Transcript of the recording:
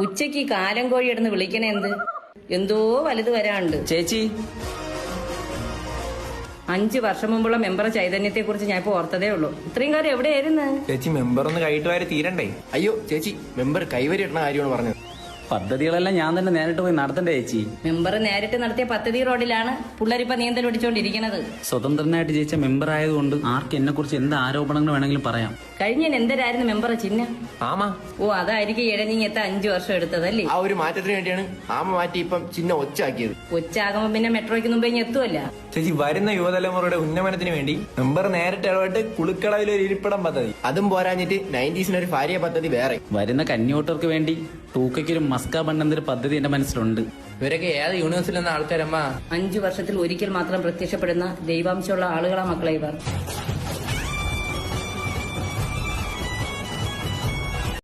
ഉച്ചക്ക് കാലം കോഴി ഇടുന്ന് വിളിക്കണ എന്തോ വലുത് വരാണ്ട്. ചേച്ചി 5 വർഷം മുമ്പുള്ള മെമ്പർ ചൈതന്യത്തെ കുറിച്ച് ഞാൻ ഇപ്പൊ ഓർത്തതേ ഉള്ളൂ. ഇത്രയും കാലം എവിടെയായിരുന്നു? ചേച്ചി മെമ്പർ ഒന്ന് കൈയിട്ട് വാരി തീരണ്ടേ? അയ്യോ ചേച്ചി, മെമ്പർ കൈവരി ഇടുന്ന കാര്യമാണ് പറഞ്ഞത്. പദ്ധതികളെല്ലാം ഞാൻ തന്നെ നേരിട്ട് പോയി നടത്തണ്ടേ ചേച്ചി? മെമ്പർ നേരിട്ട് നടത്തിയ പദ്ധതി റോഡിലാണ് പിള്ളേരിപ്പ നീന്തൽ പിടിച്ചോണ്ടിരിക്കണത്. സ്വതന്ത്രനായിട്ട് ജയിച്ച മെമ്പർ ആയതുകൊണ്ട് ആർക്ക് എന്നെ കുറിച്ച് എന്ത് ആരോപണങ്ങൾ വേണമെങ്കിലും പറയാം. കഴിഞ്ഞ എന്തരായിരുന്നു മെമ്പർ ചിഹ്നം? ആമാ. ഓ, അതായിരിക്കും ഇഴഞ്ഞിങ് എത്താൻ 5 വർഷം എടുത്തതല്ലേ? ആ ഒരു മാറ്റത്തിന് വേണ്ടിയാണ് ആമ മാറ്റി ഇപ്പം ചിഹ്നം ഒച്ചാക്കിയത്. ഒച്ചാകുമ്പോ പിന്നെ മെട്രോയ്ക്ക് മുമ്പേ ഇങ്ങ് എത്തുമല്ല. ചേച്ചി, വരുന്ന യുവതലമുറയുടെ ഉന്നമനത്തിന് വേണ്ടി മെമ്പർ നേരിട്ട് ഇടപെട്ട് കുളുക്കളവിൽ ഒരു ഇരിപ്പിടം പദ്ധതി. അതും പോരാഞ്ഞിട്ട് 90s ഒരു ഭാര്യ പദ്ധതി വേറെ. വരുന്ന കന്യോട്ടർക്ക് വേണ്ടി ടൂക്കയ്ക്കൊരു മസ്ക ബണ്ടെന്നൊരു പദ്ധതി എന്റെ മനസ്സിലുണ്ട്. ഇവരൊക്കെ ഏത് യൂണിവേഴ്സിൽ നിന്ന ആൾക്കാരമ്മ? 5 വർഷത്തിൽ ഒരിക്കൽ മാത്രം പ്രത്യക്ഷപ്പെടുന്ന ദൈവാംശമുള്ള ആളുകളാ മക്കളെ ഇവർ.